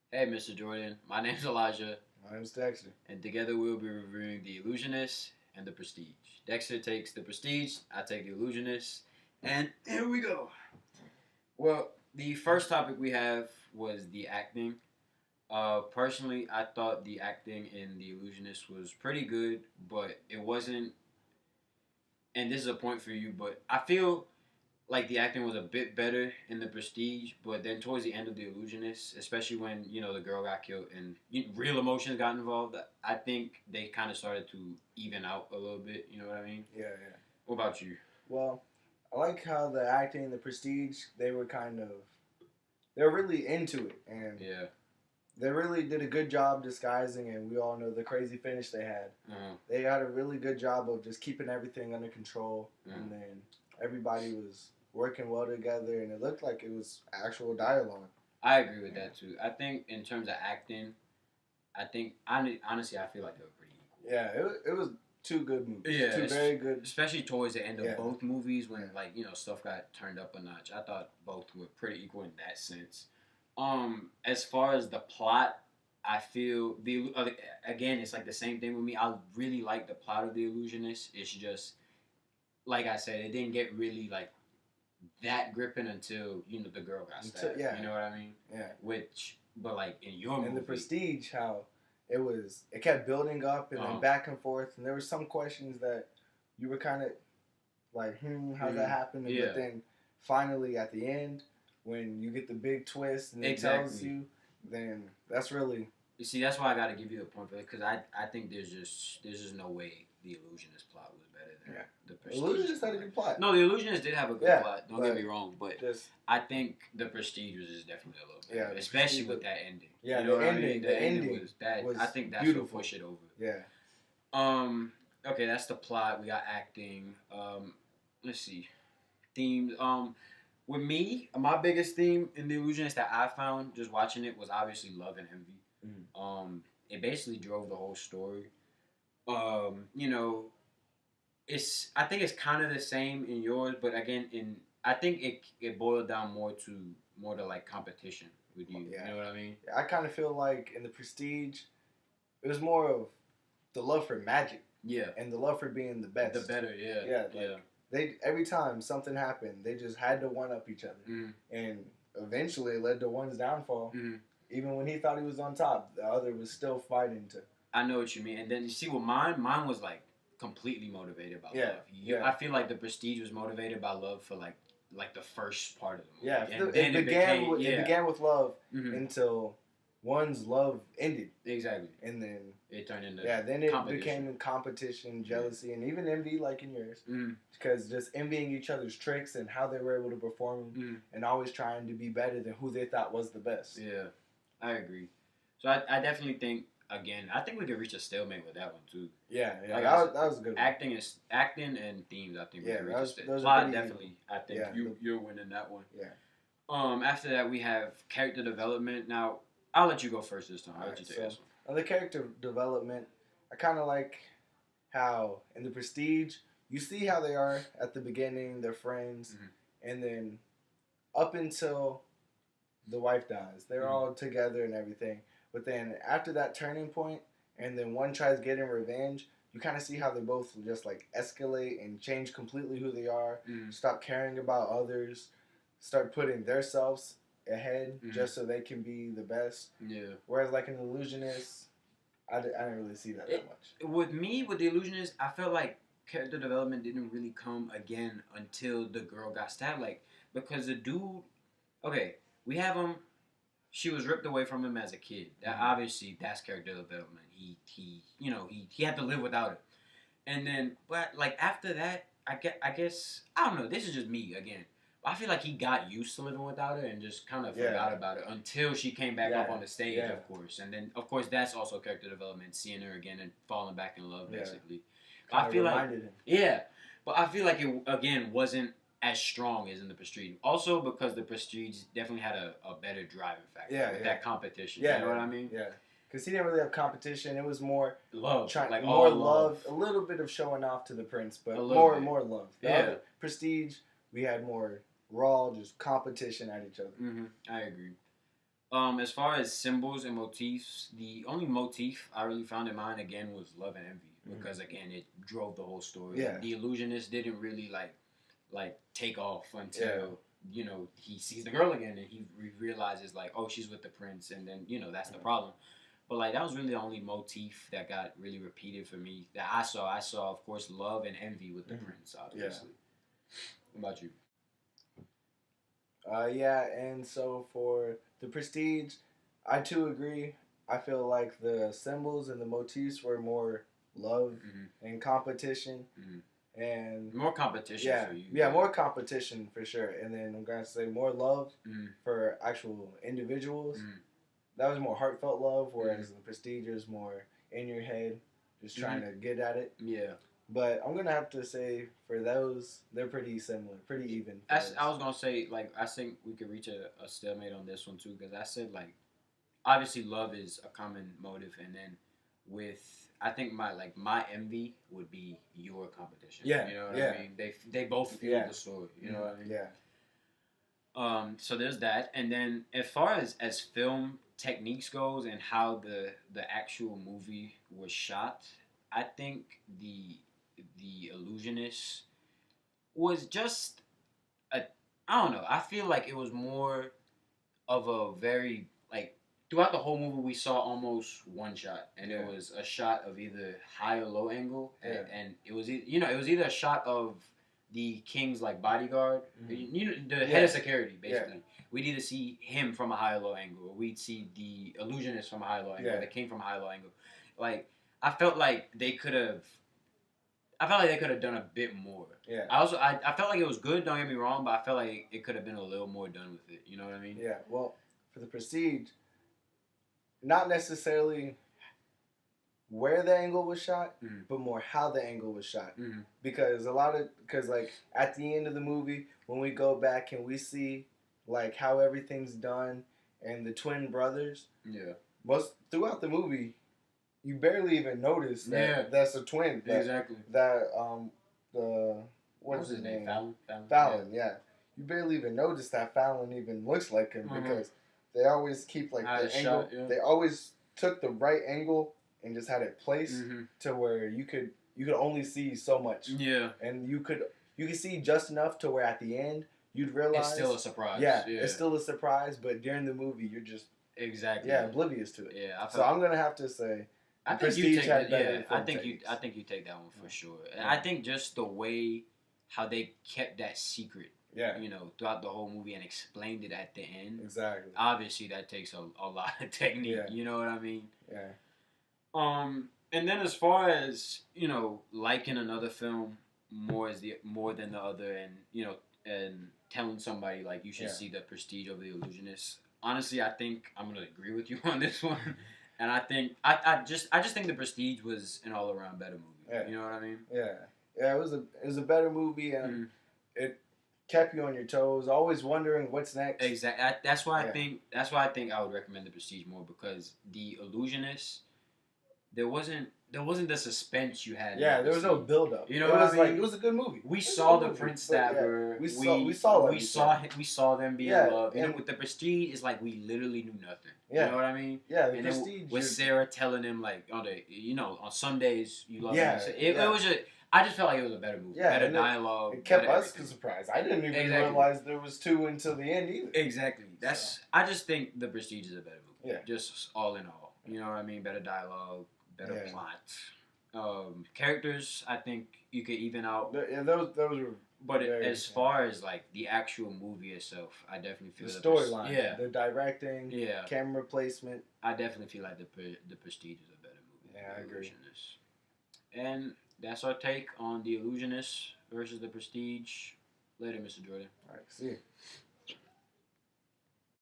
Hey, Mr. Jordan. My name's Elijah, My name's Dexter. and together we'll be reviewing The Illusionist and The Prestige. Dexter takes The Prestige, I take The Illusionist, and here we go. Well, the first topic we have was the acting. Personally, I thought the acting in The Illusionist was pretty good, but it wasn't. And this is a point for you, but I feel like the acting was a bit better in The Prestige, but then towards the end of The Illusionist, especially when the girl got killed and real emotions got involved, I think they kind of started to even out a little bit. You know what I mean? Yeah, yeah. What about you? Well, I like how the acting in the Prestige, they were really into it, and Yeah. they really did a good job disguising, and we all know the crazy finish they had. They had a really good job of just keeping everything under control, and then everybody was working well together, and it looked like it was actual dialogue. I agree with that too. I think in terms of acting, honestly, I feel like they were pretty equal. Yeah, it was two good movies. Yeah, two very good. Especially towards the end of Yeah. both movies when stuff got turned up a notch. I thought both were pretty equal in that sense. As far as the plot, I feel again it's like the same thing with me. I really like the plot of The Illusionist. It's just like I said, it didn't get really like that gripping until the girl got stabbed. Yeah. You know what I mean? Yeah. But like in your movie, in the Prestige, how it kept building up and then back and forth, and there were some questions that you were kind of like, how's that happen? Yeah. But then finally at the end, when you get the big twist and it tells you, then that's really. You see, that's why I got to give you a point for it, because I think there's just no way The Illusionist plot was better than The Prestige. Illusionist had a good plot. No, The Illusionist did have a good plot. Don't get me wrong, but I think The Prestige was just definitely a little better, especially with that ending. Yeah, you know what I mean? The ending was bad. I think that's beautiful. What pushed it over. Yeah. Okay, that's the plot. We got acting. Let's see, themes. With me, my biggest theme in The Illusionist that I found just watching it was obviously love and envy. It basically drove the whole story. I think it's kind of the same in yours, but again, I think it boiled down more to like competition with you. Yeah. You know what I mean? I kind of feel like in the Prestige, it was more of the love for magic. Yeah. And the love for being the best. The better, yeah. Yeah. They every time something happened, they just had to one up each other, and eventually it led to one's downfall. Even when he thought he was on top, the other was still fighting to. I know what you mean, and then you see what mine was like completely motivated by love. I feel like the Prestige was motivated by love for like the first part of the movie. Yeah, and then it began with love until one's love ended. Exactly. And then it turned into then it became competition, jealousy, and even envy, like in yours. Because just envying each other's tricks and how they were able to perform, and always trying to be better than who they thought was the best. Yeah, I agree. So I definitely think I think we could reach a stalemate with that one too. Yeah, like that was a good. Acting and themes. I think we could reach a stalemate. Plot definitely. I think you're winning that one. Yeah. After that we have character development. Now I'll let you go first this time. I'll let you take this one. On the character development, I kind of like how in the Prestige you see how they are at the beginning, they're friends, and then up until the wife dies, they're all together and everything. But then after that turning point, and then one tries getting revenge, you kind of see how they both just like escalate and change completely who they are, stop caring about others, start putting themselves ahead just so they can be the best. Yeah. Whereas like an Illusionist, I didn't really see that much. With The Illusionist, I felt like character development didn't really come again until the girl got stabbed. Like, because the dude, okay, we have him. She was ripped away from him as a kid. That obviously that's character development. He had to live without it. And then, but like after that, I guess I don't know. This is just me again. I feel like he got used to living without her and just kind of forgot about it until she came back up on the stage, of course. And then, of course, that's also character development, seeing her again and falling back in love, basically. I feel like him. Yeah, but I feel like it again wasn't as strong as in the Prestige. Also because the Prestige definitely had a better driving factor with that competition. You know what I mean? Yeah. Because he didn't really have competition. It was more love, more love, a little bit of showing off to the prince, but more love. The other Prestige, we had more raw, just competition at each other. I agree. As far as symbols and motifs, the only motif I really found in mind again was love and envy because again it drove the whole story. Yeah. The illusionist didn't really like take off until he sees the girl again and he realizes like, oh, she's with the prince, and then that's the problem. But like that was really the only motif that got really repeated for me that I saw. I saw, of course, love and envy with the prince, obviously. What about you? Yeah, and so for the Prestige, I too agree. I feel like the symbols and the motifs were more love and competition, and More competition yeah, for you. yeah, more competition for sure. And then I'm gonna say more love for actual individuals. That was more heartfelt love, whereas the Prestige is more in your head, just trying to get at it. Yeah. But I'm gonna have to say for those, they're pretty similar, pretty even. I was gonna say like I think we could reach a stalemate on this one too because I said like obviously love is a common motive, and then with I think my envy would be your competition. Yeah, you know what I mean. They both feel the story. You know what I mean. Yeah. So there's that, and then as far as film techniques goes and how the actual movie was shot, I think the illusionist was just a I don't know. I feel like it was more of a very like throughout the whole movie we saw almost one shot, and it was a shot of either high or low angle, and it was it was either a shot of the king's like bodyguard, the head of security basically. Yeah. We'd either see him from a high or low angle, or we'd see the illusionist from a high or low angle, or the king from a high or low angle. Like I felt like they could have. I felt like they could have done a bit more. Yeah. I felt like it was good. Don't get me wrong, but I felt like it could have been a little more done with it. You know what I mean? Yeah. Well, for the Prestige, not necessarily where the angle was shot, but more how the angle was shot. Because like at the end of the movie, when we go back and we see like how everything's done and the twin brothers. Yeah. Most throughout the movie, you barely even notice that that's a twin. Exactly. What's his name? Fallon. Fallon. Yeah. You barely even notice that Fallon even looks like him because they always keep like the angle. Shot, yeah. They always took the right angle and just had it placed to where you could only see so much. Yeah. And you could see just enough to where at the end you'd realize it's still a surprise. Yeah. It's still a surprise, but during the movie you're just oblivious to it. Yeah. So I'm gonna have to say. I think you take that. Yeah, I think you take that one for sure. And I think just the way how they kept that secret, throughout the whole movie and explained it at the end. Exactly. Obviously, that takes a lot of technique. Yeah. You know what I mean? Yeah. And then as far as liking another film more than the other, and telling somebody like you should see The Prestige over The Illusionist. Honestly, I think I'm gonna agree with you on this one. And I think I just think The Prestige was an all around better movie. Yeah. You know what I mean? Yeah. Yeah, it was a better movie, and it kept you on your toes, always wondering what's next. Exactly. That's why I think I would recommend The Prestige more, because The Illusionist, there wasn't the suspense you had. Yeah, there was no build up. You know what I mean? It was a good movie. We saw the Prince Stabber. Yeah, we saw them be in love. And with The Prestige, it's like we literally knew nothing. Yeah. You know what I mean? Yeah, The Prestige. With Sarah telling him like on Sundays you love me. It was I just felt like it was a better movie. Yeah, better dialogue. It kept us surprised. I didn't even realize there was two until the end either. Exactly. I just think The Prestige is a better movie. Yeah. Just all in all. You know what I mean? Better dialogue, better plot. Characters, I think you could even out. Yeah, those were. But as far as like the actual movie itself, I definitely feel the storyline, the directing, camera placement. I definitely feel like the Prestige is a better movie. Yeah, I agree. And that's our take on The Illusionist versus The Prestige. Later, Mr. Jordan. All right, see you.